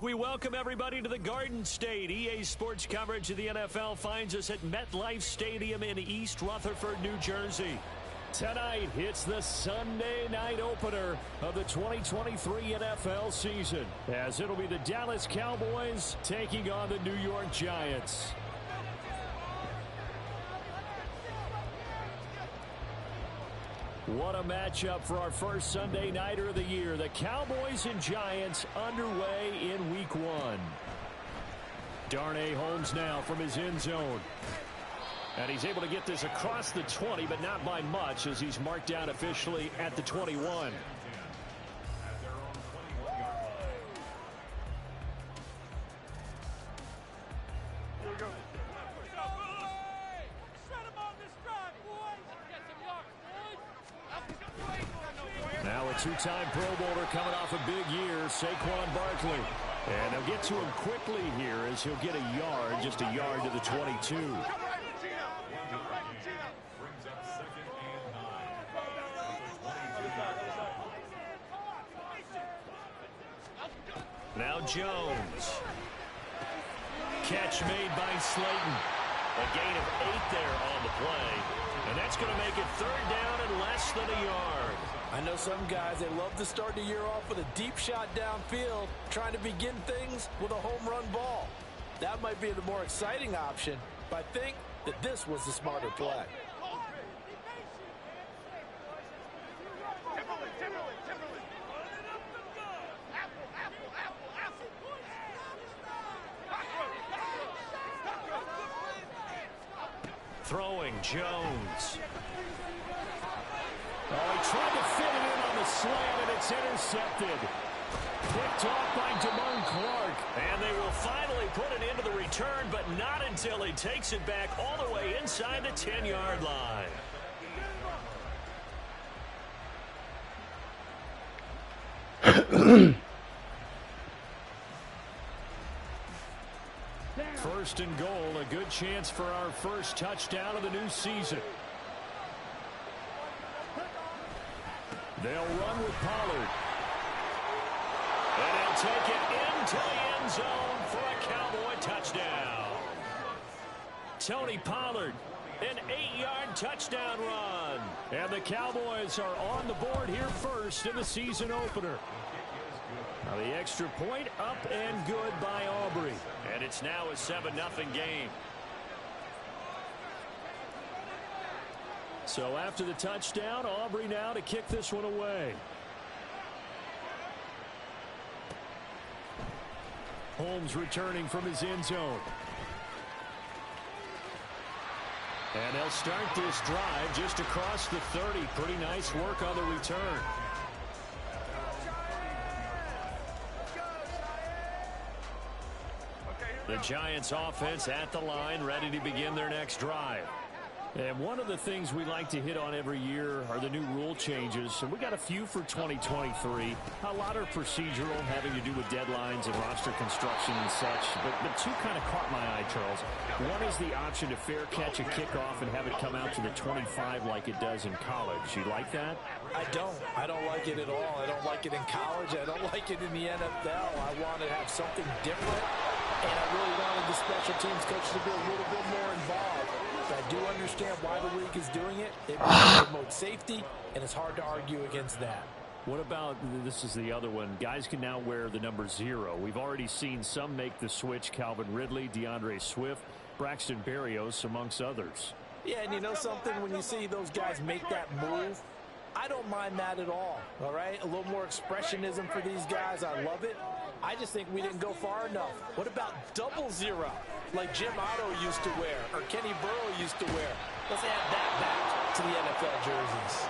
We welcome everybody to the Garden State. EA Sports coverage of the NFL finds us at MetLife Stadium in East Rutherford, New Jersey. Tonight, it's the Sunday night opener of the 2023 NFL season, as it'll be the Dallas Cowboys taking on the New York Giants. What a matchup for our first Sunday nighter of the year. The Cowboys and Giants underway in Week 1. Darnay Holmes now from his end zone. And he's able to get this across the 20, but not by much, as he's marked down officially at the 21. Now a two-time Pro Bowler coming off a big year, Saquon Barkley. And they'll get to him quickly here as he'll get a yard, just a yard to the 22. Now Jones. Catch made by Slayton. A gain of 8 there on the play. And that's going to make it third down and less than a yard. I know some guys, they love to start the year off with a deep shot downfield, trying to begin things with a home run ball. That might be the more exciting option, but I think that this was the smarter play. Throwing Jones. Oh, he tried to fit it in on the slant, and it's intercepted. Picked off by Damone Clark. And they will finally put it into the return, but not until he takes it back all the way inside the 10-yard line. First and goal, a good chance for our first touchdown of the new season. They'll run with Pollard. And he'll take it into the end zone for a Cowboy touchdown. Tony Pollard, an 8-yard touchdown run. And the Cowboys are on the board here first in the season opener. Now the extra point up and good by Aubrey. And it's now a 7-0 game. So after the touchdown, Aubrey now to kick this one away. Holmes returning from his end zone. And they'll start this drive just across the 30. Pretty nice work on the return. The Giants offense at the line, ready to begin their next drive. And one of the things we like to hit on every year are the new rule changes. And we got a few for 2023. A lot are procedural, having to do with deadlines and roster construction and such. But two kind of caught my eye, Charles. One is the option to fair catch a kickoff and have it come out to the 25 like it does in college. You like that? I don't. I don't like it at all. I don't like it in college. I don't like it in the NFL. I want to have something different. And I really wanted the special teams coach to be a little bit more involved. But I do understand why the league is doing it. It promotes safety, and it's hard to argue against that. What about, this is the other one, guys can now wear the number 0. We've already seen some make the switch. Calvin Ridley, DeAndre Swift, Braxton Berrios, amongst others. Yeah, and you know something? When you see those guys make that move, I don't mind that at all right? A little more expressionism for these guys. I love it. I just think we didn't go far enough. What about 00, like Jim Otto used to wear or Kenny Burrow used to wear? Let's add that back to the NFL jerseys.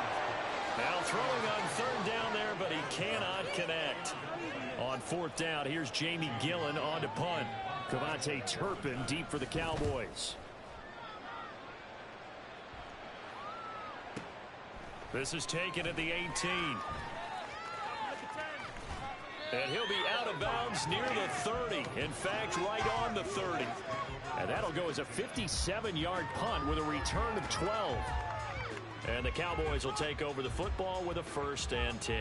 Now throwing on third down there, but he cannot connect. On fourth down, here's Jamie Gillen on to punt. Cavante Turpin deep for the Cowboys. This is taken at the 18. And he'll be out of bounds near the 30. In fact, right on the 30. And that'll go as a 57-yard punt with a return of 12. And the Cowboys will take over the football with a 1st and 10.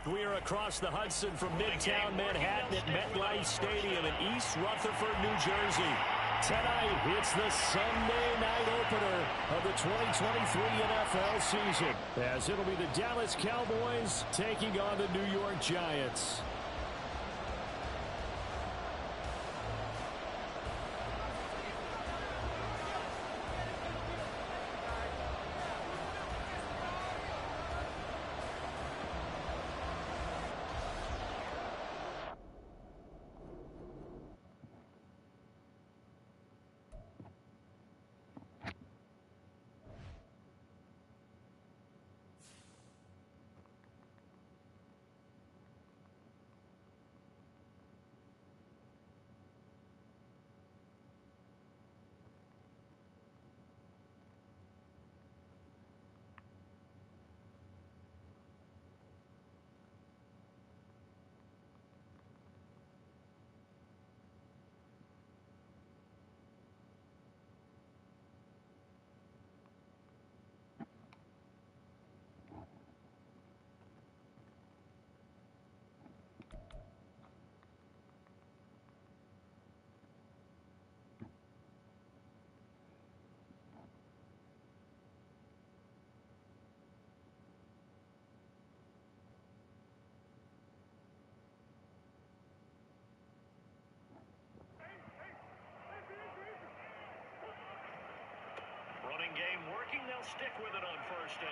We are across the Hudson from Midtown Manhattan at MetLife Stadium in East Rutherford, New Jersey. Tonight, it's the Sunday night opener of the 2023 NFL season, as it'll be the Dallas Cowboys taking on the New York Giants. Running game working. They'll stick with it on first down.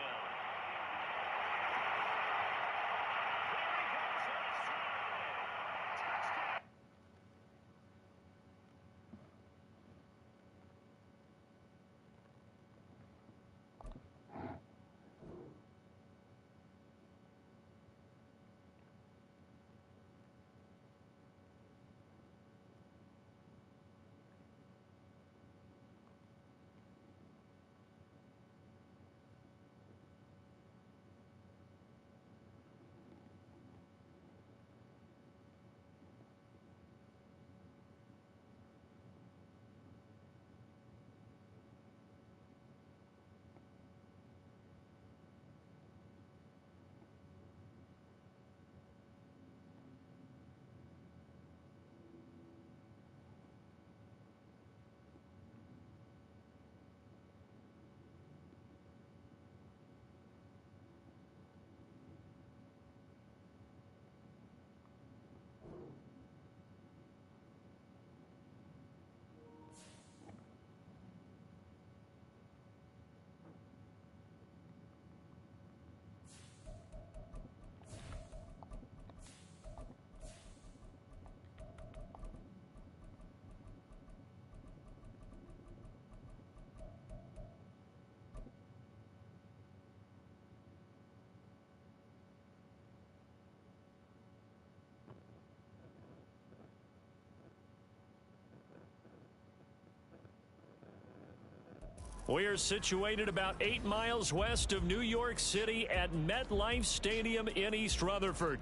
We are situated about 8 miles west of New York City at MetLife Stadium in East Rutherford.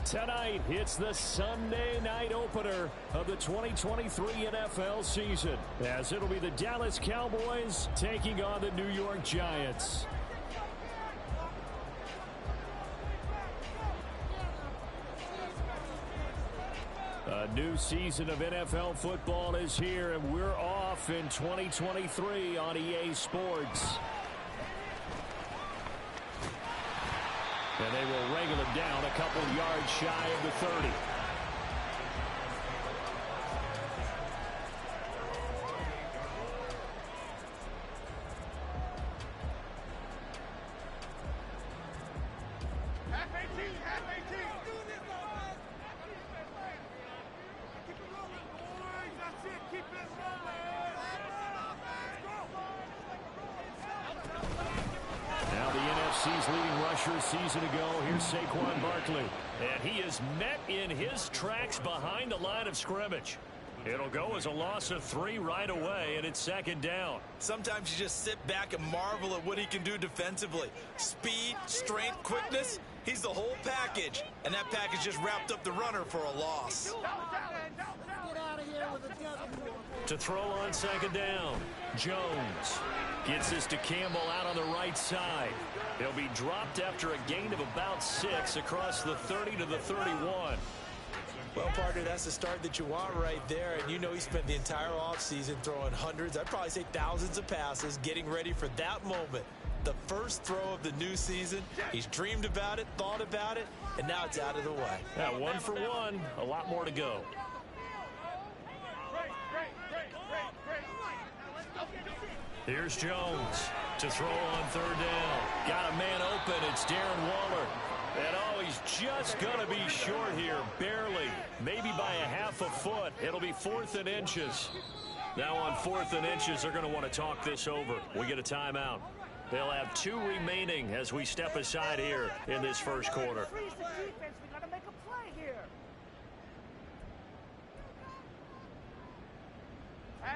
Tonight, it's the Sunday night opener of the 2023 NFL season, as it'll be the Dallas Cowboys taking on the New York Giants. A new season of NFL football is here, and we're off in 2023 on EA Sports. And they will wrangle it down a couple yards shy of the 30. Leading rusher season ago. Here's Saquon Barkley. And he is met in his tracks behind the line of scrimmage. It'll go as a loss of 3 right away, and it's second down. Sometimes you just sit back and marvel at what he can do defensively. Speed, strength, quickness. He's the whole package. And that package just wrapped up the runner for a loss. Get out of here with a W. To throw on second down, Jones gets this to Campbell out on the right side. He'll be dropped after a gain of about 6 across the 30 to the 31. Well, partner, that's the start that you want right there. And you know he spent the entire offseason throwing hundreds, I'd probably say thousands of passes, getting ready for that moment. The first throw of the new season. He's dreamed about it, thought about it, and now it's out of the way. Yeah, 1 for 1, a lot more to go. Here's Jones to throw on third down. Got a man open. It's Darren Waller. And oh, he's just going to be short here, barely. Maybe by a half a foot. It'll be 4th and inches. Now on 4th and inches, they're going to want to talk this over. We get a timeout. They'll have 2 remaining as we step aside here in this first quarter.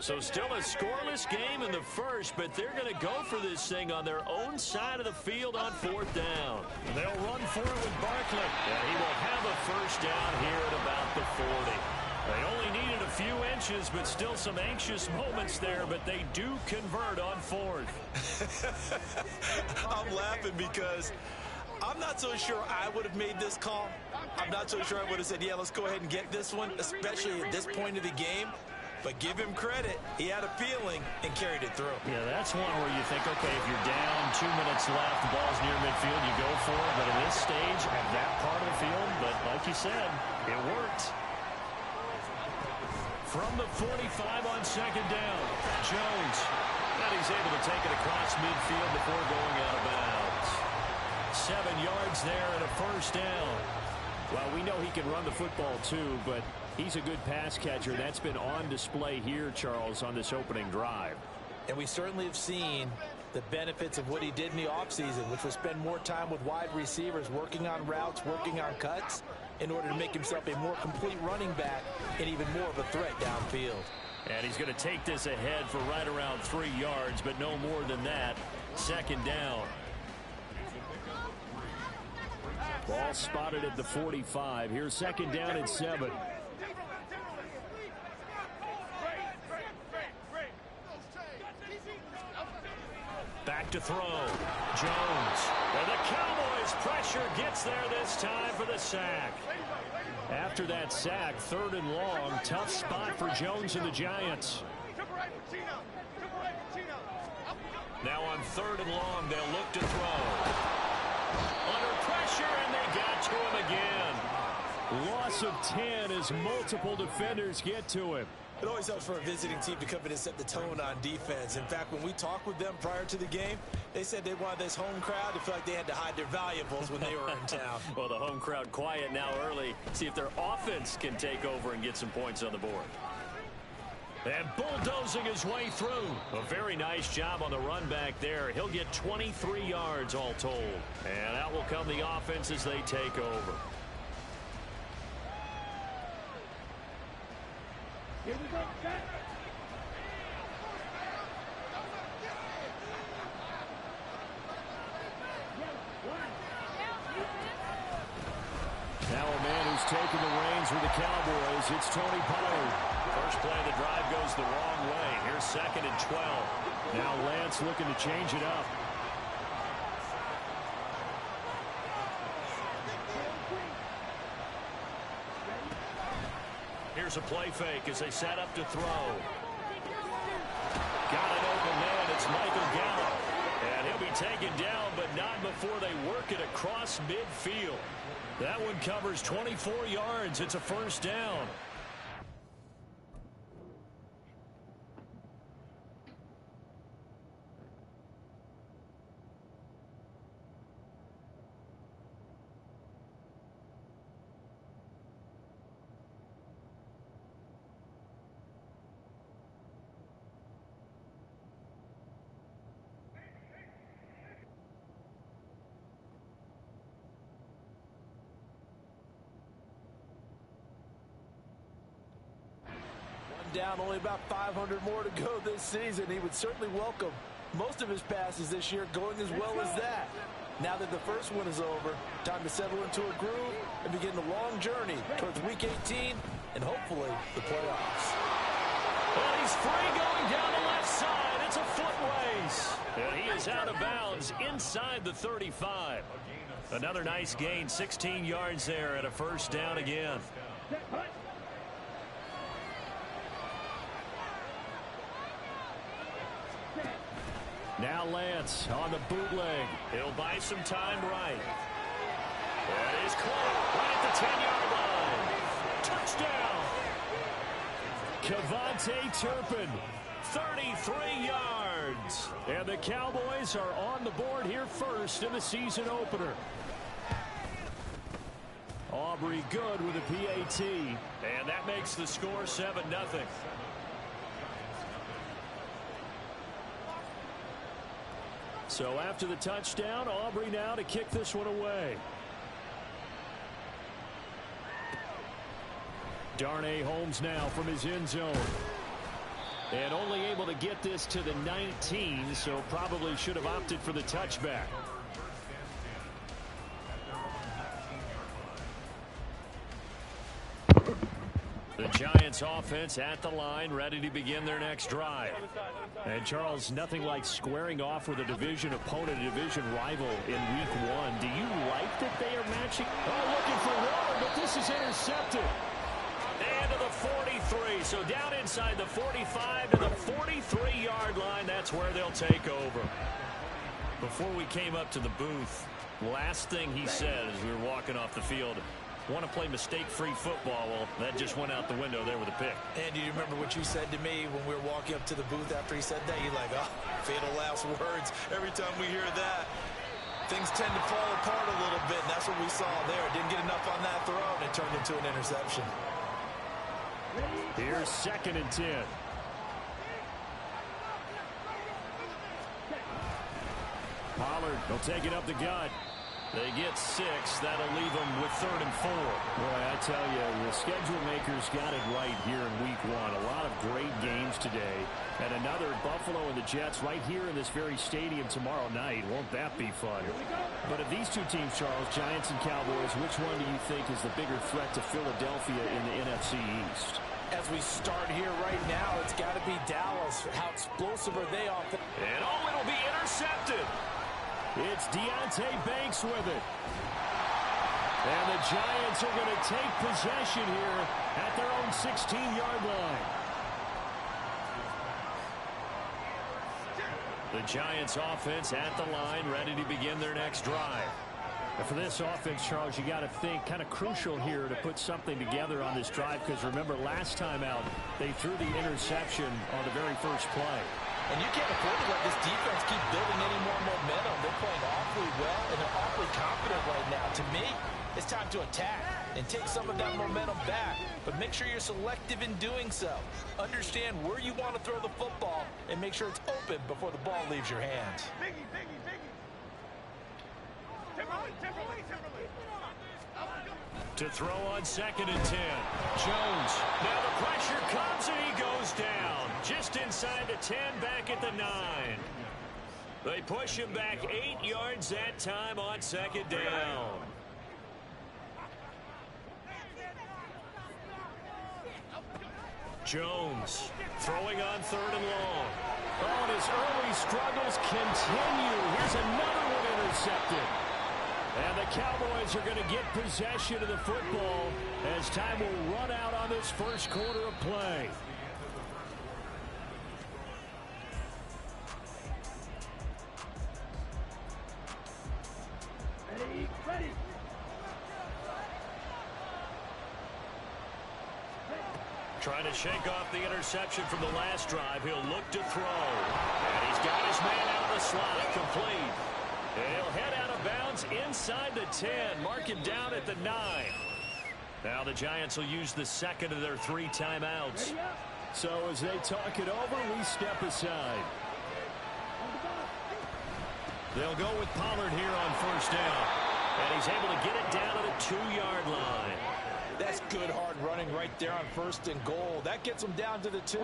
So still a scoreless game in the first, but they're going to go for this thing on their own side of the field on 4th down. They'll run for it with Barkley. And he will have a first down here at about the 40. They only needed a few inches, but still some anxious moments there, but they do convert on 4th. I'm laughing because I'm not so sure I would have made this call. I'm not so sure I would have said, yeah, let's go ahead and get this one, especially at this point of the game. But give him credit. He had a feeling and carried it through. Yeah, that's one where you think, okay, if you're down, 2 minutes left, the ball's near midfield, you go for it. But at this stage, at that part of the field, but like you said, it worked. From the 45 on second down, Jones. And he's able to take it across midfield before going out of bounds. 7 yards there and a first down. Well, we know he can run the football too, but he's a good pass catcher. That's been on display here, Charles, on this opening drive. And we certainly have seen the benefits of what he did in the offseason, which was spend more time with wide receivers, working on routes, working on cuts, in order to make himself a more complete running back and even more of a threat downfield. And he's going to take this ahead for right around 3 yards, but no more than that. Second down. Ball spotted at the 45. Here's second down at 7. Back to throw. Jones. And the Cowboys pressure gets there this time for the sack. After that sack, 3rd and long. Tough spot for Jones and the Giants. Now on 3rd and long, they'll look to throw. Under pressure, and they got to him again. Loss of 10 as multiple defenders get to him. It always helps for a visiting team to come in and set the tone on defense. In fact, when we talked with them prior to the game, they said they wanted this home crowd to feel like they had to hide their valuables when they were in town. Well, the home crowd quiet now early. See if their offense can take over and get some points on the board. And bulldozing his way through. A very nice job on the run back there. He'll get 23 yards all told. And out will come the offense as they take over. Here we go, set. Now a man who's taken the reins with the Cowboys, it's Tony Pollard. First play of the drive goes the wrong way. Here's 2nd and 12. Now Lance looking to change it up. Here's a play fake as they set up to throw. Got an open man. It's Michael Gallup. And he'll be taken down, but not before they work it across midfield. That one covers 24 yards. It's a first down. Down, only about 500 more to go this season. He would certainly welcome most of his passes this year going as well as that. Now that the first one is over, time to settle into a groove and begin the long journey towards Week 18 and hopefully the playoffs. And he's free going down the left side. It's a foot race. And he is out of bounds inside the 35. Another nice gain, 16 yards there and a first down again. Now Lance on the bootleg. He'll buy some time right. That is caught right at the 10-yard line. Touchdown. Kevontae Turpin, 33 yards. And the Cowboys are on the board here first in the season opener. Aubrey good with a PAT. And that makes the score 7-0. So after the touchdown, Aubrey now to kick this one away. Darnay Holmes now from his end zone. And only able to get this to the 19, so probably should have opted for the touchback. The Giants offense at the line, ready to begin their next drive. And Charles, nothing like squaring off with a division opponent, a division rival in week 1. Do you like that they are matching? Oh, looking for water, but this is intercepted. And to the 43, so down inside the 45 to the 43-yard line. That's where they'll take over. Before we came up to the booth, last thing he said as we were walking off the field, want to play mistake-free football. Well, that just went out the window there with a pick. And do you remember what you said to me when we were walking up to the booth after he said that? You're like, oh, fatal last words. Every time we hear that, things tend to fall apart a little bit, and that's what we saw there. Didn't get enough on that throw, and it turned into an interception. Here's 2nd and 10. Pollard will take it up the gut. They get 6. That'll leave them with 3rd and 4. Boy, I tell you, the schedule makers got it right here in week 1. A lot of great games today. And another Buffalo and the Jets right here in this very stadium tomorrow night. Won't that be fun? But of these two teams, Charles, Giants and Cowboys, which one do you think is the bigger threat to Philadelphia in the NFC East? As we start here right now, it's got to be Dallas. How explosive are they off the... And oh, it'll be intercepted. It's Deonte Banks with it. And the Giants are going to take possession here at their own 16-yard line. The Giants offense at the line, ready to begin their next drive. And for this offense, Charles, you got to think kind of crucial here to put something together on this drive, because remember last time out they threw the interception on the very first play. And you can't afford to let this defense keep building any more momentum. They're playing awfully well, and they're awfully confident right now. To me, it's time to attack and take some of that momentum back. But make sure you're selective in doing so. Understand where you want to throw the football and make sure it's open before the ball leaves your hands. To throw on 2nd and 10. Jones. Now the pressure comes and he goes down. Just inside the 10, back at the 9. They push him back 8 yards that time on 2nd down. Jones throwing on 3rd and long. Oh, and his early struggles continue. Here's another one intercepted. And the Cowboys are going to get possession of the football as time will run out on this first quarter of play. Ready. Trying to shake off the interception from the last drive. He'll look to throw. And he's got his man out of the slot. Complete. He'll head out of bounds inside the 10. Mark him down at the 9. Now the Giants will use the second of their 3 timeouts. So as they talk it over, we step aside. They'll go with Pollard here on 1st down. And he's able to get it down to the 2-yard line. That's good hard running right there on 1st and goal. That gets them down to the 2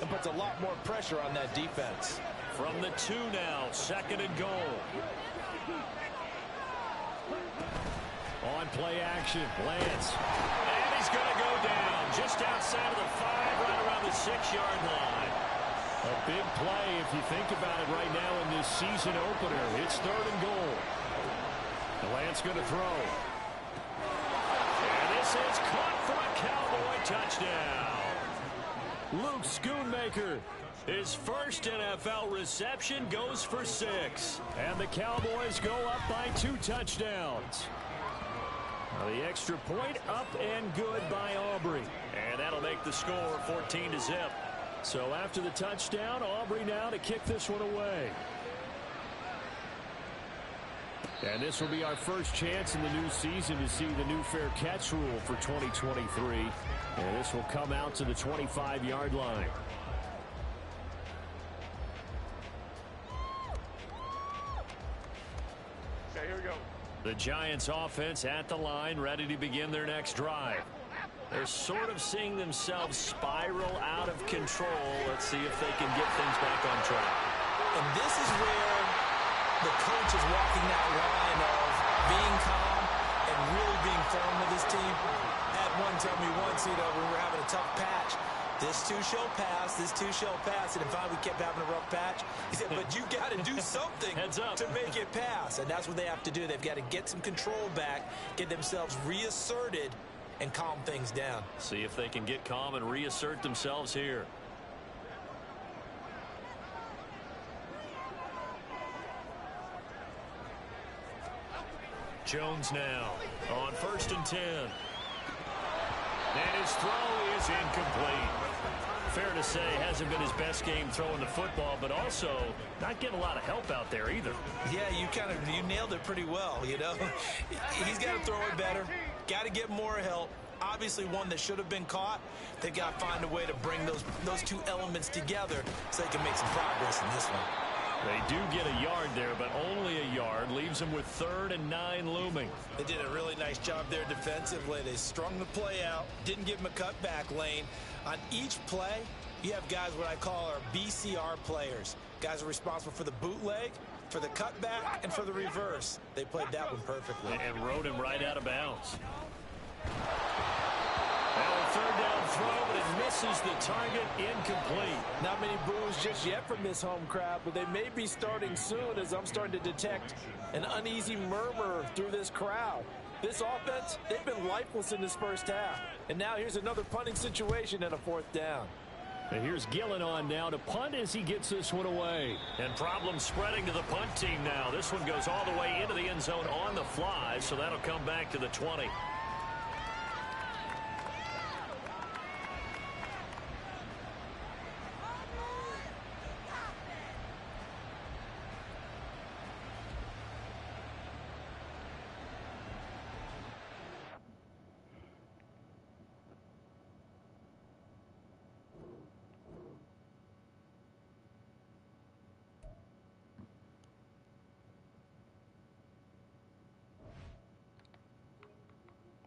and puts a lot more pressure on that defense. From the 2 now, 2nd and goal. On play action, Lance. And he's going to go down just outside of the 5, right around the 6. 6-yard line. A big play if you think about it right now in this season opener. It's 3rd and goal. The Lance going to throw. And this is caught for a Cowboy touchdown. Luke Schoonmaker, his first NFL reception, goes for 6. And the Cowboys go up by 2 touchdowns. Now the extra point up and good by Aubrey. And that'll make the score 14-0. So after the touchdown, Aubrey now to kick this one away. And this will be our first chance in the new season to see the new fair catch rule for 2023. And this will come out to the 25-yard line. Okay, here we go. The Giants offense at the line, ready to begin their next drive. They're sort of seeing themselves spiral out of control. Let's see if they can get things back on track. And this is where the coach is walking that line of being calm and really being firm with his team. Had one tell me once, when we were having a tough patch, this too shall pass, this too shall pass. And finally we kept having a rough patch. He said, but you got to do something to make it pass. And that's what they have to do. They've got to get some control back, get themselves reasserted, and calm things down. See if they can get calm and reassert themselves here. Jones now on 1st and 10. And his throw is incomplete. Fair to say, hasn't been his best game throwing the football, but also not getting a lot of help out there either. Yeah, you nailed it pretty well, He's got to throw it better. Got to get more help. Obviously one that should have been caught. They've got to find a way to bring those two elements together so they can make some progress in this one. They do get a yard there, but only a yard. Leaves them with 3rd and 9 looming. They did a really nice job there defensively. They strung the play out, didn't give them a cutback lane. On each play, you have guys what I call our BCR players. Guys are responsible for the bootleg, for the cutback, and for the reverse. They played that one perfectly. And rode him right out of bounds. Now a 3rd down throw, but it misses the target. Incomplete. Not many boos just yet from this home crowd, but they may be starting soon as I'm starting to detect an uneasy murmur through this crowd. This offense, they've been lifeless in this first half. And now here's another punting situation and a 4th down. And here's Gillen on now to punt as he gets this one away. And problems spreading to the punt team now. This one goes all the way into the end zone on the fly, so that'll come back to the 20.